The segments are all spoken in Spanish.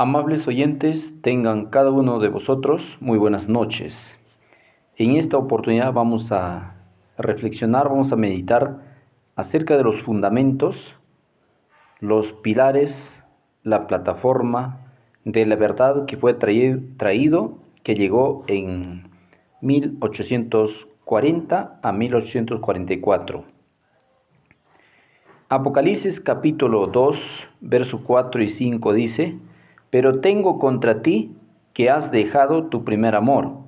Amables oyentes, tengan cada uno de vosotros muy buenas noches. En esta oportunidad vamos a reflexionar, vamos a meditar acerca de los fundamentos, los pilares, la plataforma de la verdad que fue traído, que llegó en 1840 a 1844. Apocalipsis capítulo 2, verso 4 y 5 dice: Pero tengo contra ti que has dejado tu primer amor.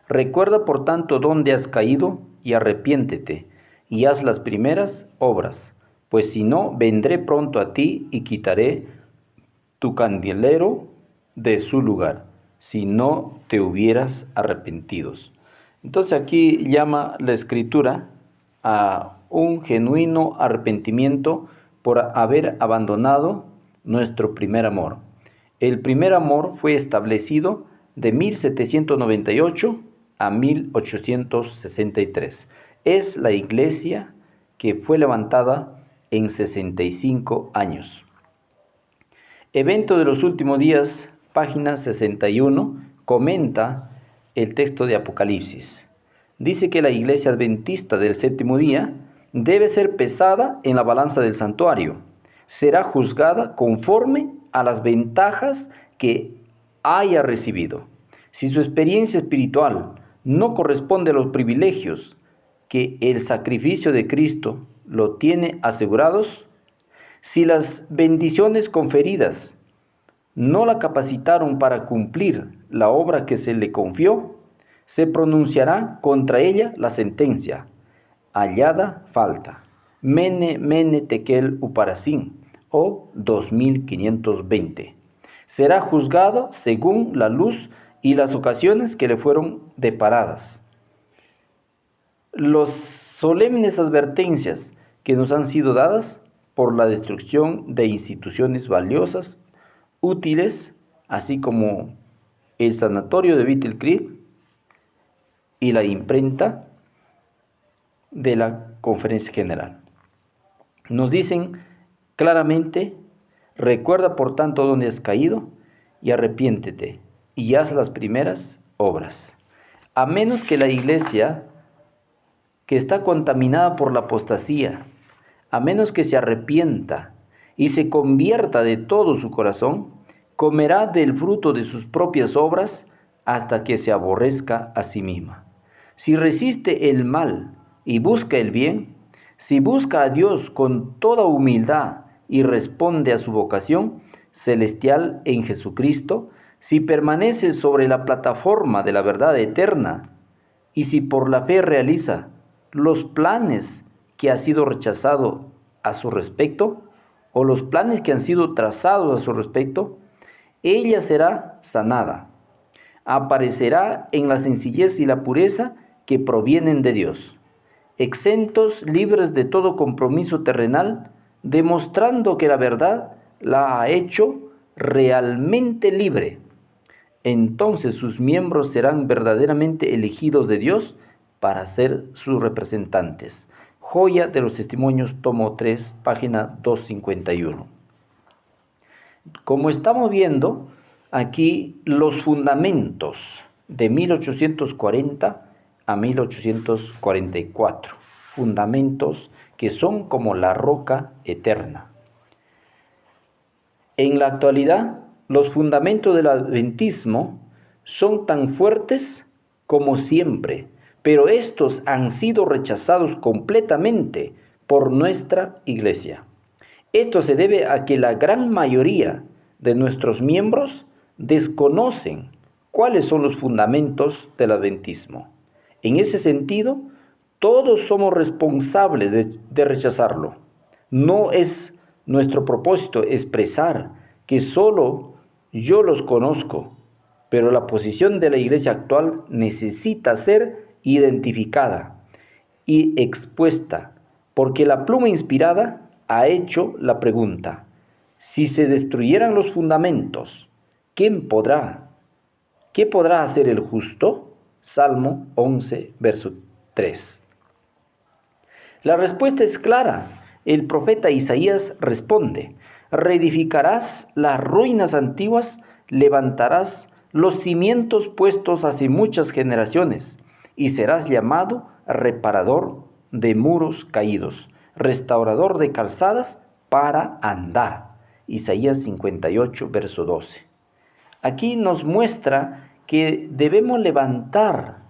Recuerda por tanto dónde has caído y arrepiéntete, y haz las primeras obras, pues si no, vendré pronto a ti y quitaré tu candelero de su lugar, si no te hubieras arrepentido. Entonces aquí llama la Escritura a un genuino arrepentimiento por haber abandonado nuestro primer amor. El primer amor fue establecido de 1798 a 1863. Es la iglesia que fue levantada en 65 años. Evento de los últimos días, página 61, comenta el texto de Apocalipsis. Dice que la iglesia adventista del séptimo día debe ser pesada en la balanza del santuario. Será juzgada conforme a las ventajas que haya recibido. Si su experiencia espiritual no corresponde a los privilegios que el sacrificio de Cristo lo tiene asegurados, si las bendiciones conferidas no la capacitaron para cumplir la obra que se le confió, se pronunciará contra ella la sentencia: hallada falta, mene, mene, tekel, upharsin, o 2520. Será juzgado según la luz y las ocasiones que le fueron deparadas. Las solemnes advertencias que nos han sido dadas por la destrucción de instituciones valiosas, útiles, así como el sanatorio de Battle Creek y la imprenta de la Conferencia General. Nos dicen claramente: recuerda por tanto dónde has caído y arrepiéntete y haz las primeras obras. A menos que la iglesia, que está contaminada por la apostasía, a menos que se arrepienta y se convierta de todo su corazón, comerá del fruto de sus propias obras hasta que se aborrezca a sí misma. Si resiste el mal y busca el bien, si busca a Dios con toda humildad y responde a su vocación celestial en Jesucristo, si permanece sobre la plataforma de la verdad eterna, y si por la fe realiza los planes que ha sido rechazado a su respecto, o los planes que han sido trazados a su respecto, ella será sanada. Aparecerá en la sencillez y la pureza que provienen de Dios, exentos, libres de todo compromiso terrenal, demostrando que la verdad la ha hecho realmente libre. Entonces sus miembros serán verdaderamente elegidos de Dios para ser sus representantes. Joya de los Testimonios, tomo 3, página 251. Como estamos viendo aquí, los fundamentos de 1840 a 1844, fundamentos que son como la roca eterna. En la actualidad, los fundamentos del adventismo son tan fuertes como siempre, pero estos han sido rechazados completamente por nuestra iglesia. Esto se debe a que la gran mayoría de nuestros miembros desconocen cuáles son los fundamentos del adventismo. En ese sentido, todos somos responsables de rechazarlo. No es nuestro propósito expresar que solo yo los conozco, pero la posición de la iglesia actual necesita ser identificada y expuesta, porque la pluma inspirada ha hecho la pregunta: si se destruyeran los fundamentos, ¿quién podrá? ¿Qué podrá hacer el justo? Salmo 11, verso 3. La respuesta es clara. El profeta Isaías responde: reedificarás las ruinas antiguas, levantarás los cimientos puestos hace muchas generaciones, y serás llamado reparador de muros caídos, restaurador de calzadas para andar. Isaías 58, verso 12. Aquí nos muestra que debemos levantar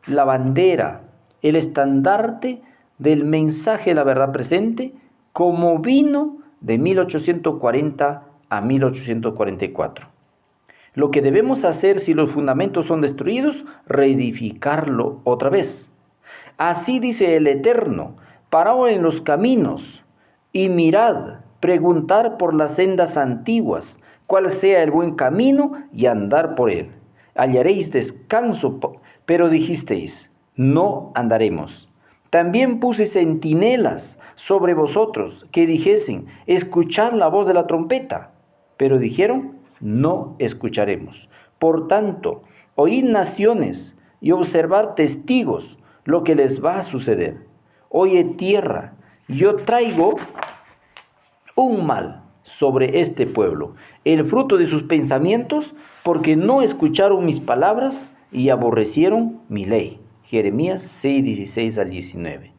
la bandera, el estandarte del mensaje de la verdad presente, como vino de 1840 a 1844. Lo que debemos hacer si los fundamentos son destruidos, reedificarlo otra vez. Así dice el Eterno: paraos en los caminos y mirad, preguntar por las sendas antiguas, cuál sea el buen camino, y andar por él. Hallaréis descanso, pero dijisteis: no andaremos. También puse centinelas sobre vosotros, que dijesen: escuchad la voz de la trompeta. Pero dijeron: no escucharemos. Por tanto, oíd naciones y observad testigos lo que les va a suceder. Oye tierra, yo traigo un mal sobre este pueblo, el fruto de sus pensamientos, porque no escucharon mis palabras y aborrecieron mi ley. Jeremías 6, 16 al 19.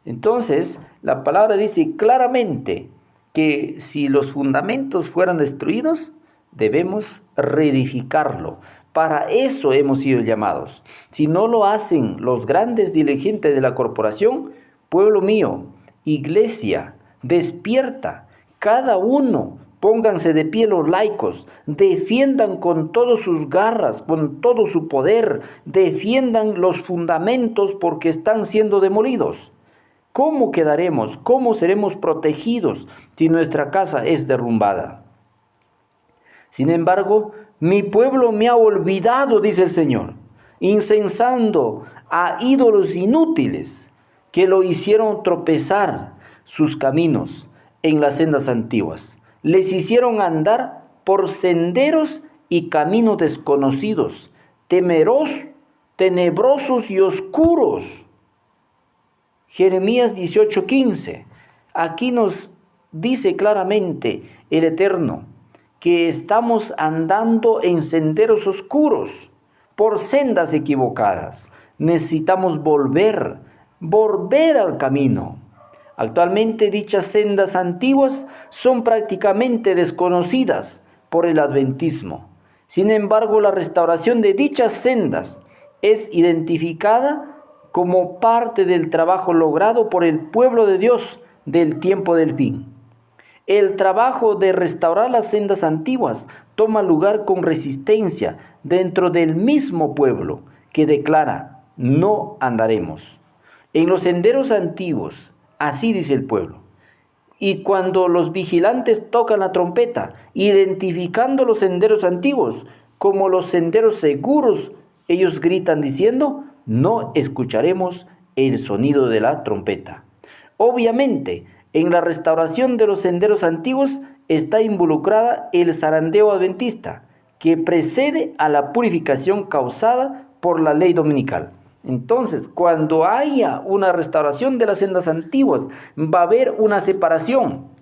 Entonces, la palabra dice claramente que si los fundamentos fueran destruidos, debemos reedificarlo. Para eso hemos sido llamados. Si no lo hacen los grandes dirigentes de la corporación, pueblo mío, iglesia, despierta. Cada uno, pónganse de pie los laicos, defiendan con todas sus garras, con todo su poder, defiendan los fundamentos porque están siendo demolidos. ¿Cómo quedaremos? ¿Cómo seremos protegidos si nuestra casa es derrumbada? Sin embargo, mi pueblo me ha olvidado, dice el Señor, incensando a ídolos inútiles que lo hicieron tropezar sus caminos en las sendas antiguas. Les hicieron andar por senderos y caminos desconocidos, tenebrosos y oscuros. Jeremías 18:15. Aquí nos dice claramente el Eterno que estamos andando en senderos oscuros, por sendas equivocadas. Necesitamos volver al camino. Actualmente dichas sendas antiguas son prácticamente desconocidas por el adventismo. Sin embargo, la restauración de dichas sendas es identificada como parte del trabajo logrado por el pueblo de Dios del tiempo del fin. El trabajo de restaurar las sendas antiguas toma lugar con resistencia dentro del mismo pueblo que declara: no andaremos en los senderos antiguos. Así dice el pueblo. Y cuando los vigilantes tocan la trompeta, identificando los senderos antiguos como los senderos seguros, ellos gritan diciendo: no escucharemos el sonido de la trompeta. Obviamente, en la restauración de los senderos antiguos está involucrada el zarandeo adventista, que precede a la purificación causada por la ley dominical. Entonces, cuando haya una restauración de las sendas antiguas, va a haber una separación.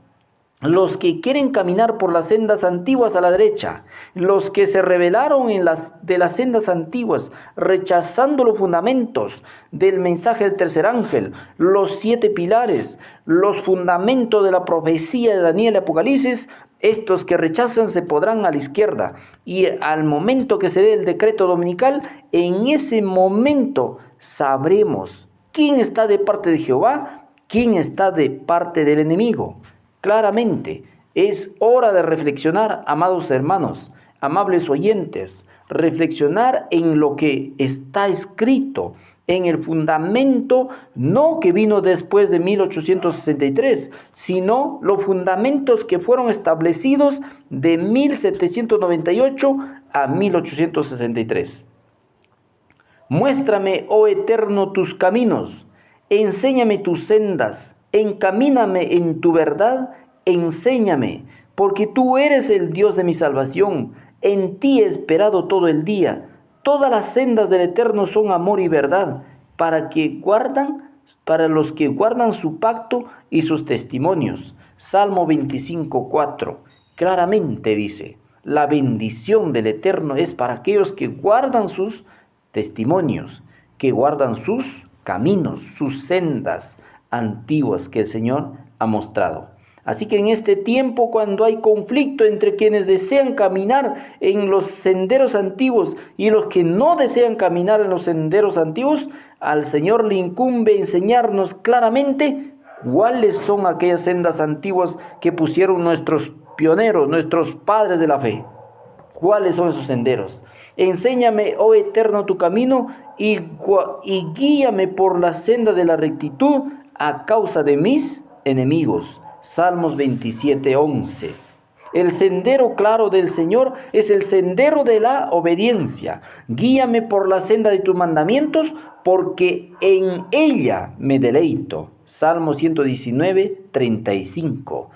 Los que quieren caminar por las sendas antiguas a la derecha, los que se rebelaron de las sendas antiguas, rechazando los fundamentos del mensaje del tercer ángel, los 7 pilares, los fundamentos de la profecía de Daniel y Apocalipsis, estos que rechazan se podrán a la izquierda. Y al momento que se dé el decreto dominical, en ese momento sabremos quién está de parte de Jehová, quién está de parte del enemigo. Claramente, es hora de reflexionar, amados hermanos, amables oyentes, reflexionar en lo que está escrito, en el fundamento, no que vino después de 1863, sino los fundamentos que fueron establecidos de 1798 a 1863. Muéstrame, oh Eterno, tus caminos, enséñame tus sendas, encamíname en tu verdad, enséñame, porque tú eres el Dios de mi salvación. En ti he esperado todo el día. Todas las sendas del Eterno son amor y verdad, para los que guardan su pacto y sus testimonios. Salmo 25:4. Claramente dice, la bendición del Eterno es para aquellos que guardan sus testimonios, que guardan sus caminos, sus sendas antiguas que el Señor ha mostrado. Así que en este tiempo, cuando hay conflicto entre quienes desean caminar en los senderos antiguos y los que no desean caminar en los senderos antiguos, al Señor le incumbe enseñarnos claramente cuáles son aquellas sendas antiguas que pusieron nuestros pioneros, nuestros padres de la fe. ¿Cuáles son esos senderos? Enséñame, oh Eterno, tu camino y guíame por la senda de la rectitud a causa de mis enemigos. Salmos 27:11. El sendero claro del Señor es el sendero de la obediencia. Guíame por la senda de tus mandamientos, porque en ella me deleito. Salmo 119:35.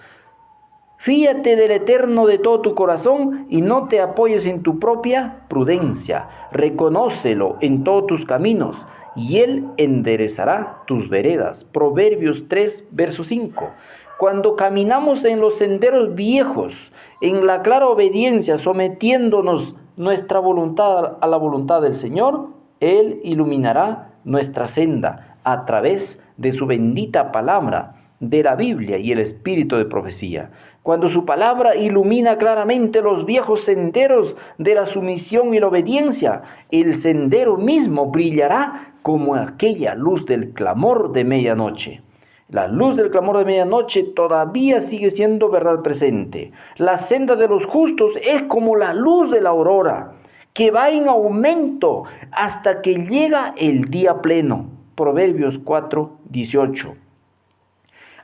Fíate del Eterno de todo tu corazón y no te apoyes en tu propia prudencia. Reconócelo en todos tus caminos y Él enderezará tus veredas. Proverbios 3, verso 5. Cuando caminamos en los senderos viejos, en la clara obediencia, sometiéndonos nuestra voluntad a la voluntad del Señor, Él iluminará nuestra senda a través de su bendita palabra, de la Biblia y el espíritu de profecía. Cuando su palabra ilumina claramente los viejos senderos de la sumisión y la obediencia, el sendero mismo brillará como aquella luz del clamor de medianoche. La luz del clamor de medianoche todavía sigue siendo verdad presente. La senda de los justos es como la luz de la aurora, que va en aumento hasta que llega el día pleno. Proverbios 4:18.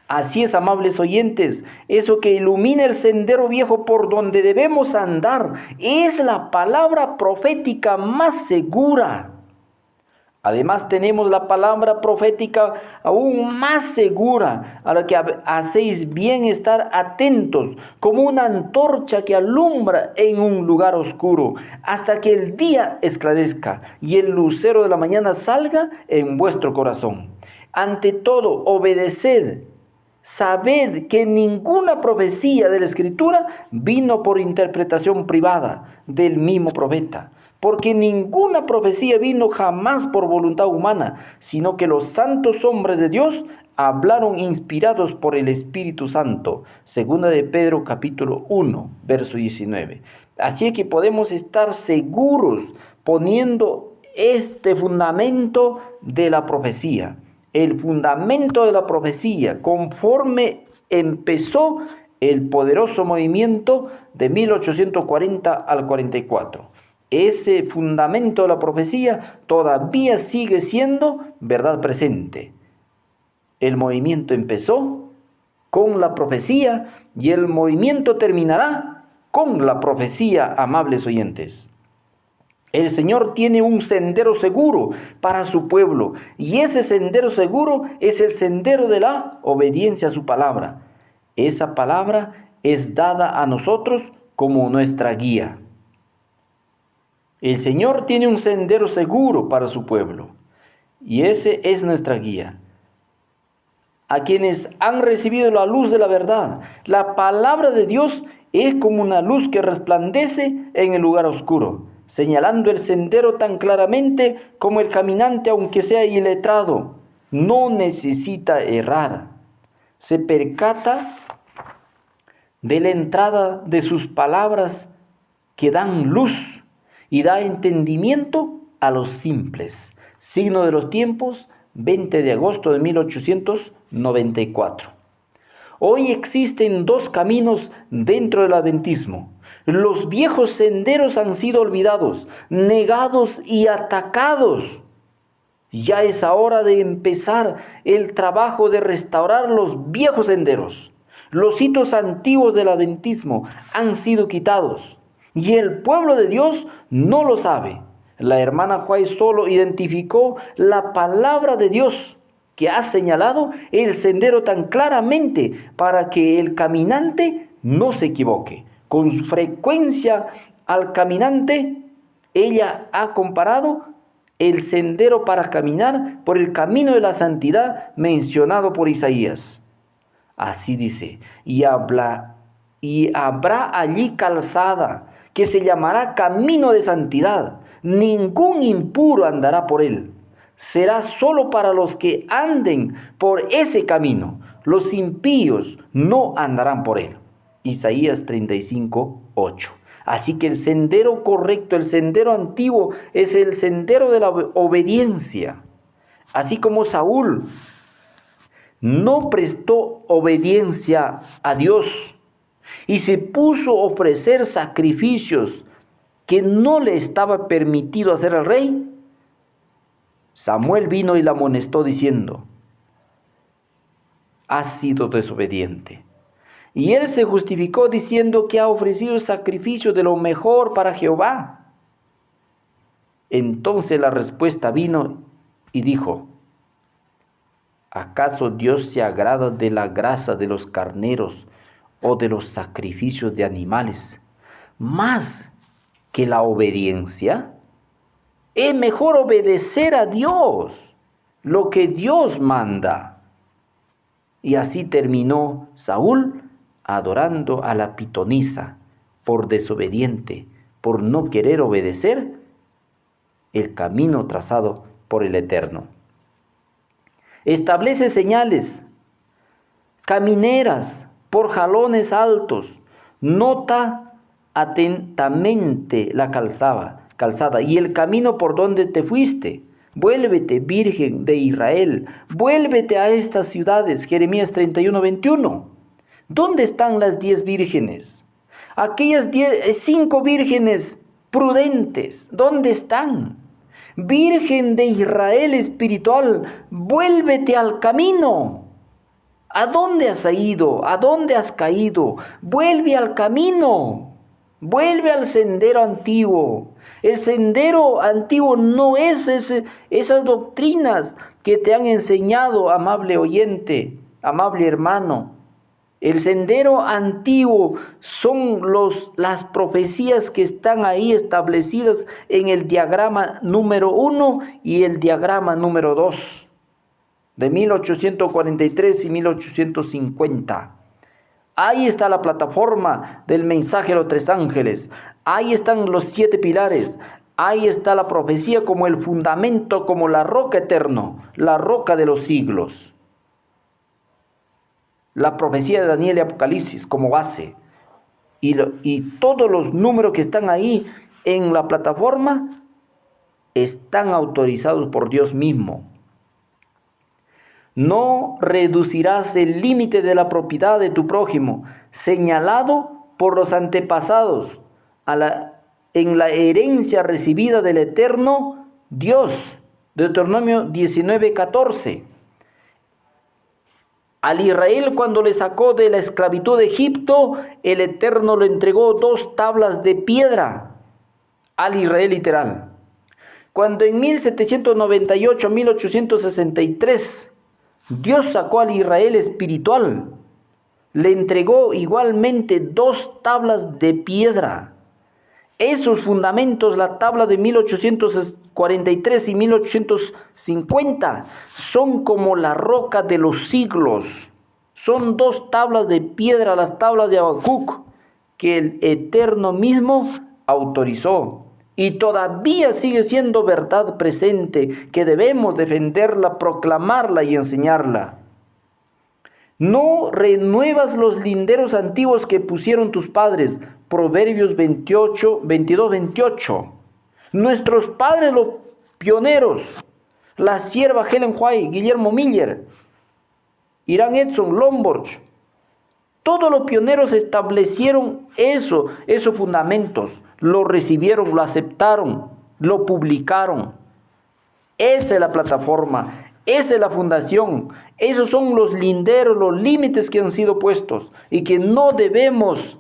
Así es, amables oyentes, eso que ilumina el sendero viejo por donde debemos andar es la palabra profética más segura. Además tenemos la palabra profética aún más segura, a la que hacéis bien estar atentos, como una antorcha que alumbra en un lugar oscuro, hasta que el día esclarezca y el lucero de la mañana salga en vuestro corazón. Ante todo, obedeced. Sabed que ninguna profecía de la Escritura vino por interpretación privada del mismo profeta, porque ninguna profecía vino jamás por voluntad humana, sino que los santos hombres de Dios hablaron inspirados por el Espíritu Santo. Segunda de Pedro capítulo 1, verso 19. Así es que podemos estar seguros poniendo este fundamento de la profecía. El fundamento de la profecía, conforme empezó el poderoso movimiento de 1840 al 44. Ese fundamento de la profecía todavía sigue siendo verdad presente. El movimiento empezó con la profecía y el movimiento terminará con la profecía, amables oyentes. El Señor tiene un sendero seguro para su pueblo, y ese sendero seguro es el sendero de la obediencia a su palabra. Esa palabra es dada a nosotros como nuestra guía. El Señor tiene un sendero seguro para su pueblo, y ese es nuestra guía. A quienes han recibido la luz de la verdad, la palabra de Dios es como una luz que resplandece en el lugar oscuro, señalando el sendero tan claramente como el caminante, aunque sea iletrado, no necesita errar. Se percata de la entrada de sus palabras que dan luz y da entendimiento a los simples. Signo de los tiempos, 20 de agosto de 1894. Hoy existen dos caminos dentro del adventismo. Los viejos senderos han sido olvidados, negados y atacados. Ya es hora de empezar el trabajo de restaurar los viejos senderos. Los hitos antiguos del adventismo han sido quitados y el pueblo de Dios no lo sabe. La hermana White solo identificó la palabra de Dios, que ha señalado el sendero tan claramente para que el caminante no se equivoque. Con frecuencia al caminante, ella ha comparado el sendero para caminar por el camino de la santidad mencionado por Isaías. Así dice, y y habrá allí calzada, que se llamará camino de santidad. Ningún impuro andará por él. Será solo para los que anden por ese camino. Los impíos no andarán por él. Isaías 35:8. Así que el sendero correcto, el sendero antiguo, es el sendero de la obediencia. Así como Saúl no prestó obediencia a Dios y se puso a ofrecer sacrificios que no le estaba permitido hacer al rey, Samuel vino y le amonestó diciendo: has sido desobediente. Y él se justificó diciendo que ha ofrecido sacrificio de lo mejor para Jehová. Entonces la respuesta vino y dijo: ¿acaso Dios se agrada de la grasa de los carneros o de los sacrificios de animales más que la obediencia? Es mejor obedecer a Dios, lo que Dios manda. Y así terminó Saúl adorando a la pitonisa por desobediente, por no querer obedecer el camino trazado por el Eterno. Establece señales camineras por jalones altos. Nota atentamente la calzada y el camino por donde te fuiste. Vuélvete, Virgen de Israel, vuélvete a estas ciudades. Jeremías 31:21. ¿Dónde están las 10 vírgenes? Aquellas 5 vírgenes prudentes, ¿dónde están? Virgen de Israel espiritual, vuélvete al camino. ¿A dónde has ido? ¿A dónde has caído? Vuelve al camino. Vuelve al sendero antiguo. El sendero antiguo no es esas doctrinas que te han enseñado, amable oyente, amable hermano. El sendero antiguo son las profecías que están ahí establecidas en el diagrama número 1 y el diagrama número 2 de 1843 y 1850. Ahí está la plataforma del mensaje de los 3 ángeles. Ahí están los 7 pilares. Ahí está la profecía como el fundamento, como la roca eterna, la roca de los siglos. La profecía de Daniel y Apocalipsis como base. Y todos los números que están ahí en la plataforma están autorizados por Dios mismo. No reducirás el límite de la propiedad de tu prójimo, señalado por los antepasados, en la herencia recibida del eterno Dios. Deuteronomio 19:14. Al Israel, cuando le sacó de la esclavitud de Egipto, el Eterno le entregó 2 tablas de piedra al Israel literal. Cuando en 1798-1863 Dios sacó al Israel espiritual, le entregó igualmente 2 tablas de piedra. Esos fundamentos, la tabla de 1843 y 1850, son como la roca de los siglos. Son 2 tablas de piedra, las tablas de Habacuc, que el Eterno mismo autorizó. Y todavía sigue siendo verdad presente, que debemos defenderla, proclamarla y enseñarla. No renuevas los linderos antiguos que pusieron tus padres. Proverbios 22:28. Nuestros padres, los pioneros, la sierva Helen White, Guillermo Miller, Irán Edson, Lombard, todos los pioneros establecieron esos fundamentos, lo recibieron, lo aceptaron, lo publicaron. Esa es la plataforma, esa es la fundación, esos son los linderos, los límites que han sido puestos y que no debemos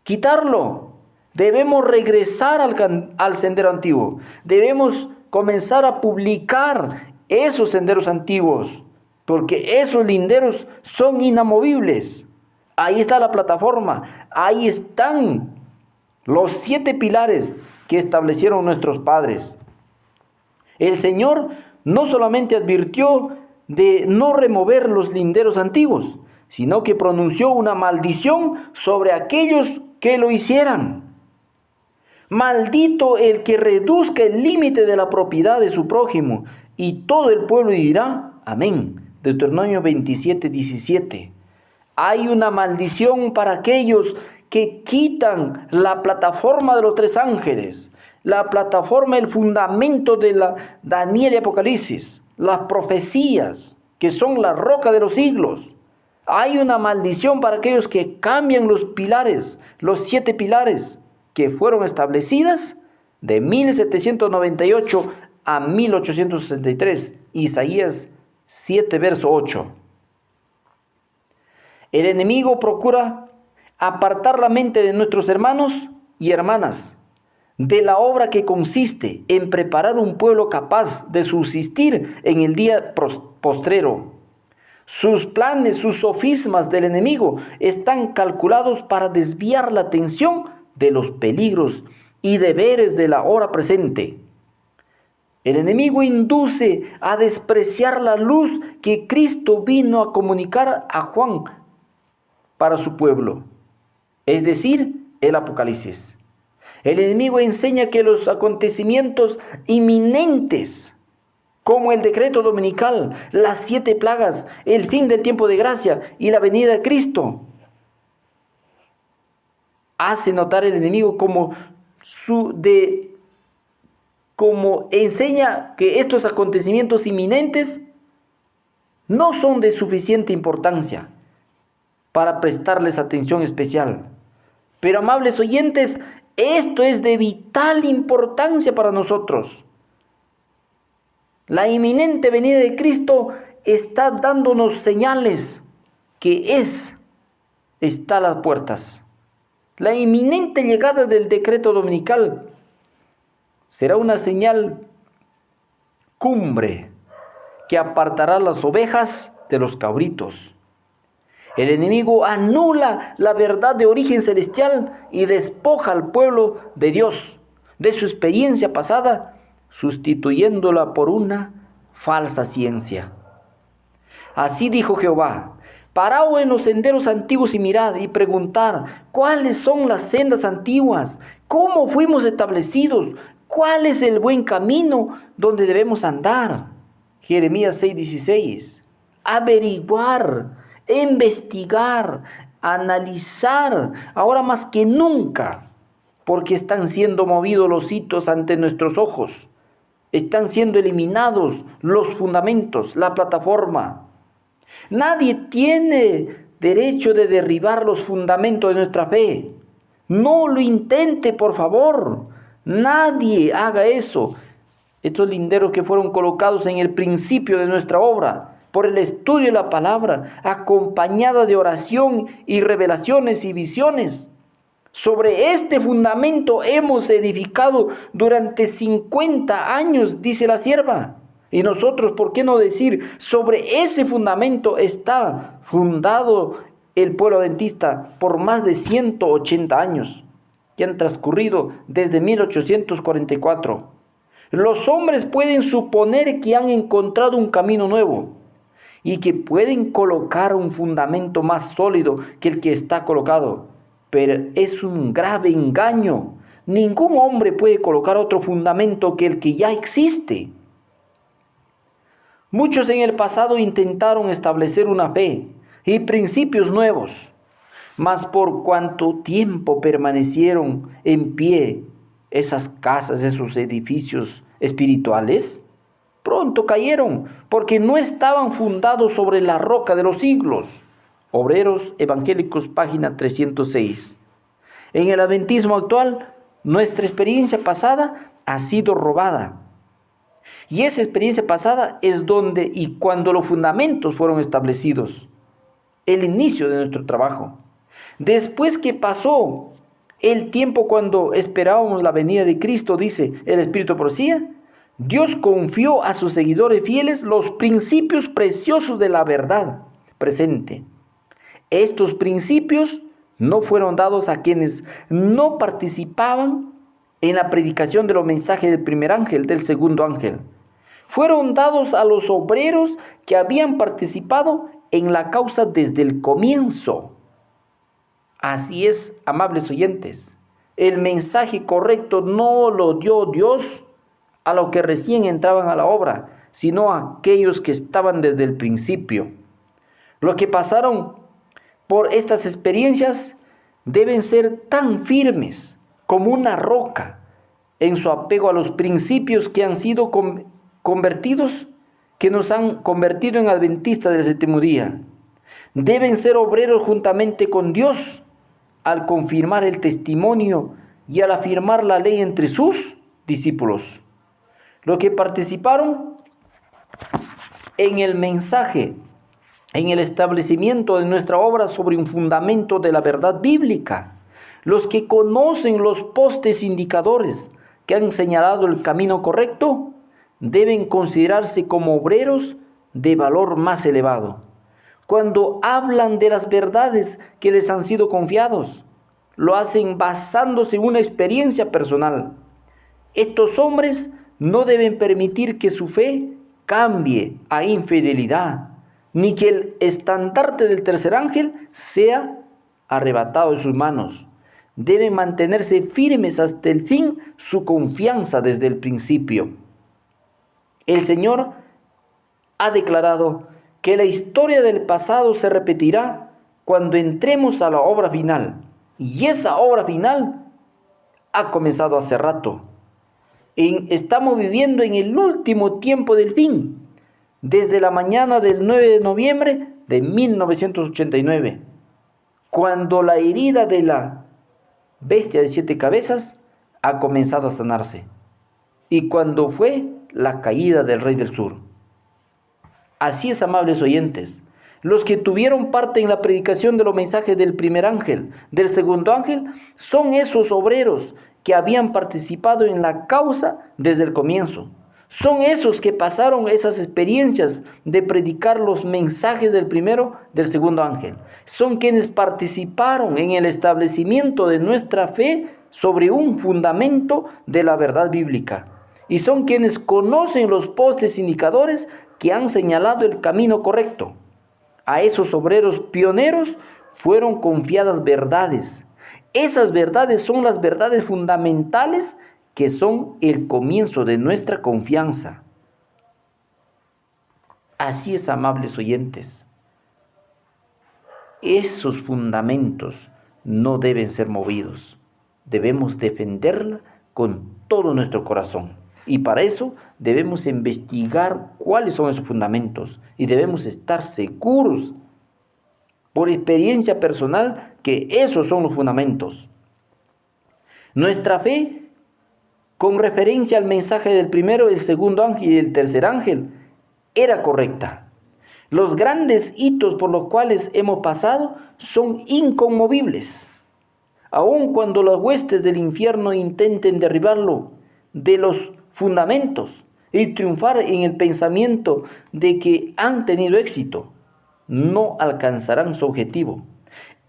quitarlo. Debemos regresar al sendero antiguo. Debemos comenzar a publicar esos senderos antiguos, porque esos linderos son inamovibles. Ahí está la plataforma, ahí están los 7 pilares que establecieron nuestros padres. El Señor no solamente advirtió de no remover los linderos antiguos, sino que pronunció una maldición sobre aquellos que lo hicieran. Maldito el que reduzca el límite de la propiedad de su prójimo. Y todo el pueblo dirá, amén. Deuteronomio 27:17. Hay una maldición para aquellos que quitan la plataforma de los tres ángeles, la plataforma, el fundamento de la Daniel y Apocalipsis, las profecías, que son la roca de los siglos. Hay una maldición para aquellos que cambian los pilares, los 7 pilares que fueron establecidas de 1798 a 1863. Isaías 7, verso 8. El enemigo procura apartar la mente de nuestros hermanos y hermanas de la obra que consiste en preparar un pueblo capaz de subsistir en el día postrero. Sus planes, sus sofismas del enemigo están calculados para desviar la atención de los peligros y deberes de la hora presente. El enemigo induce a despreciar la luz que Cristo vino a comunicar a Juan para su pueblo, es decir, el Apocalipsis. El enemigo enseña que los acontecimientos inminentes, como el decreto dominical, las 7 plagas, el fin del tiempo de gracia y la venida de Cristo, hace notar el enemigo como enseña que estos acontecimientos inminentes no son de suficiente importancia para prestarles atención especial. Pero, amables oyentes, esto es de vital importancia para nosotros. La inminente venida de Cristo está dándonos señales que está a las puertas. La inminente llegada del decreto dominical será una señal cumbre que apartará las ovejas de los cabritos. El enemigo anula la verdad de origen celestial y despoja al pueblo de Dios de su experiencia pasada, sustituyéndola por una falsa ciencia. Así dijo Jehová: paraos en los senderos antiguos y mirad y preguntad, ¿cuáles son las sendas antiguas? ¿Cómo fuimos establecidos? ¿Cuál es el buen camino donde debemos andar? Jeremías 6:16. Averiguar, investigar, analizar, ahora más que nunca, porque están siendo movidos los hitos ante nuestros ojos. Están siendo eliminados los fundamentos, la plataforma. Nadie tiene derecho de derribar los fundamentos de nuestra fe. No lo intente, por favor. Nadie haga eso. Estos linderos que fueron colocados en el principio de nuestra obra, por el estudio de la palabra, acompañada de oración y revelaciones y visiones. Sobre este fundamento hemos edificado durante 50 años, dice la sierva. Y nosotros, ¿por qué no decir, sobre ese fundamento está fundado el pueblo adventista por más de 180 años, que han transcurrido desde 1844? Los hombres pueden suponer que han encontrado un camino nuevo y que pueden colocar un fundamento más sólido que el que está colocado, pero es un grave engaño. Ningún hombre puede colocar otro fundamento que el que ya existe. Muchos en el pasado intentaron establecer una fe y principios nuevos, mas por cuánto tiempo permanecieron en pie esas casas, esos edificios espirituales, pronto cayeron, porque no estaban fundados sobre la roca de los siglos. Obreros Evangélicos, página 306. En el adventismo actual, nuestra experiencia pasada ha sido robada. Y esa experiencia pasada es donde y cuando los fundamentos fueron establecidos. El inicio de nuestro trabajo. Después que pasó el tiempo cuando esperábamos la venida de Cristo, dice el Espíritu de Profecía, Dios confió a sus seguidores fieles los principios preciosos de la verdad presente. Estos principios no fueron dados a quienes no participaban en la predicación de los mensajes del primer ángel, del segundo ángel. Fueron dados a los obreros que habían participado en la causa desde el comienzo. Así es, amables oyentes. El mensaje correcto no lo dio Dios a los que recién entraban a la obra, sino a aquellos que estaban desde el principio. Los que pasaron por estas experiencias deben ser tan firmes como una roca en su apego a los principios que han sido convertidos, que nos han convertido en adventistas del séptimo día. Deben ser obreros juntamente con Dios al confirmar el testimonio y al afirmar la ley entre sus discípulos. Los que participaron en el mensaje, en el establecimiento de nuestra obra sobre un fundamento de la verdad bíblica, los que conocen los postes indicadores que han señalado el camino correcto, deben considerarse como obreros de valor más elevado. Cuando hablan de las verdades que les han sido confiados, lo hacen basándose en una experiencia personal. Estos hombres no deben permitir que su fe cambie a infidelidad, ni que el estandarte del tercer ángel sea arrebatado de sus manos. Deben mantenerse firmes hasta el fin su confianza desde el principio. El Señor ha declarado que la historia del pasado se repetirá cuando entremos a la obra final. Y esa obra final ha comenzado hace rato. Estamos viviendo en el último tiempo del fin, desde la mañana del 9 de noviembre de 1989, cuando la herida de la bestia de 7 cabezas ha comenzado a sanarse, y cuando fue la caída del rey del sur. Así es, amables oyentes, los que tuvieron parte en la predicación de los mensajes del primer ángel, del segundo ángel, son esos obreros que habían participado en la causa desde el comienzo. Son esos que pasaron esas experiencias de predicar los mensajes del primero, del segundo ángel. Son quienes participaron en el establecimiento de nuestra fe sobre un fundamento de la verdad bíblica. Y son quienes conocen los postes indicadores que han señalado el camino correcto. A esos obreros pioneros fueron confiadas verdades. Esas verdades son las verdades fundamentales que son el comienzo de nuestra confianza. Así es, amables oyentes. Esos fundamentos no deben ser movidos. Debemos defenderla con todo nuestro corazón. Y para eso debemos investigar cuáles son esos fundamentos y debemos estar seguros por experiencia personal que esos son los fundamentos. Nuestra fe, con referencia al mensaje del primero, del segundo ángel y del tercer ángel, era correcta. Los grandes hitos por los cuales hemos pasado son inconmovibles. Aun cuando las huestes del infierno intenten derribarlo de los fundamentos y triunfar en el pensamiento de que han tenido éxito, no alcanzarán su objetivo.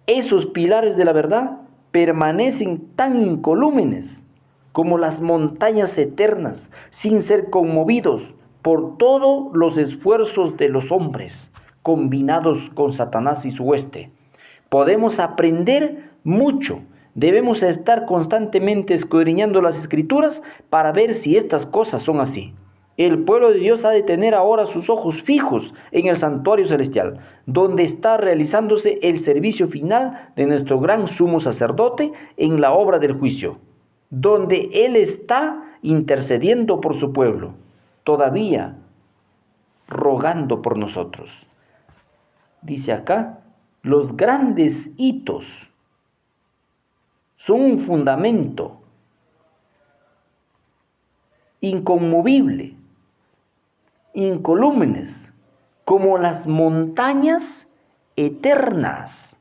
Esos pilares de la verdad permanecen tan incolúmenes como las montañas eternas, sin ser conmovidos por todos los esfuerzos de los hombres, combinados con Satanás y su hueste. Podemos aprender mucho. Debemos estar constantemente escudriñando las Escrituras para ver si estas cosas son así. El pueblo de Dios ha de tener ahora sus ojos fijos en el santuario celestial, donde está realizándose el servicio final de nuestro gran sumo sacerdote en la obra del juicio, donde Él está intercediendo por su pueblo, todavía rogando por nosotros. Dice acá, los grandes hitos son un fundamento inconmovible, incolúmenes, como las montañas eternas.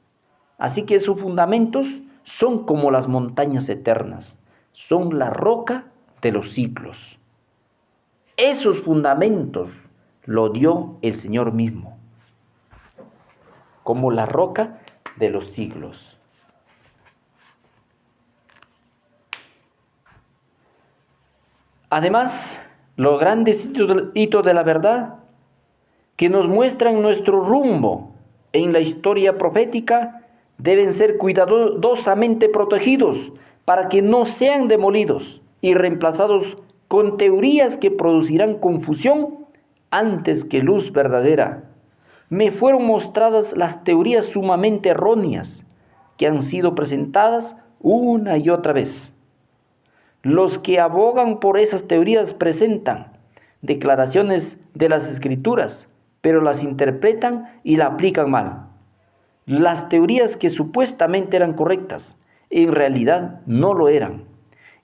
Así que sus fundamentos son como las montañas eternas, son la roca de los siglos. Esos fundamentos lo dio el Señor mismo, como la roca de los siglos. Además, los grandes hitos de la verdad que nos muestran nuestro rumbo en la historia profética deben ser cuidadosamente protegidos para que no sean demolidos y reemplazados con teorías que producirán confusión antes que luz verdadera. Me fueron mostradas las teorías sumamente erróneas que han sido presentadas una y otra vez. Los que abogan por esas teorías presentan declaraciones de las Escrituras, pero las interpretan y la aplican mal. Las teorías que supuestamente eran correctas, en realidad no lo eran.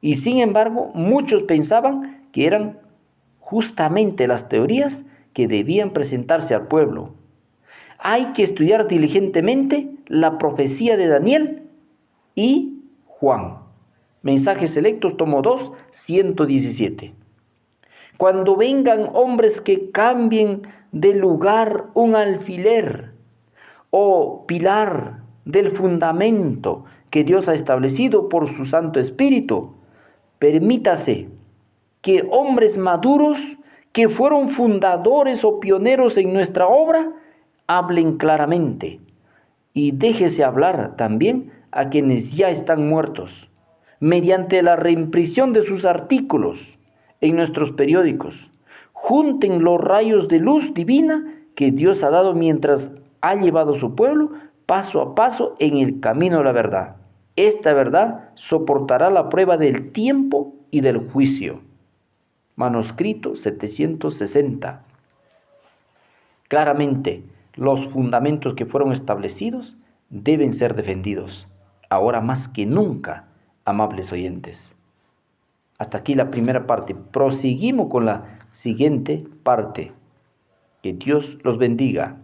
Y sin embargo, muchos pensaban que eran justamente las teorías que debían presentarse al pueblo. Hay que estudiar diligentemente la profecía de Daniel y Juan. Mensajes Selectos, tomo 2, 117. Cuando vengan hombres que cambien de lugar un alfiler o pilar del fundamento que Dios ha establecido por su Santo Espíritu, permítase que hombres maduros que fueron fundadores o pioneros en nuestra obra hablen claramente, y déjese hablar también a quienes ya están muertos, mediante la reimpresión de sus artículos en nuestros periódicos. Junten los rayos de luz divina que Dios ha dado mientras ha llevado a su pueblo paso a paso en el camino de la verdad. Esta verdad soportará la prueba del tiempo y del juicio. Manuscrito 760. Claramente, los fundamentos que fueron establecidos deben ser defendidos, ahora más que nunca, amables oyentes. Hasta aquí la primera parte. Proseguimos con la siguiente parte. Que Dios los bendiga.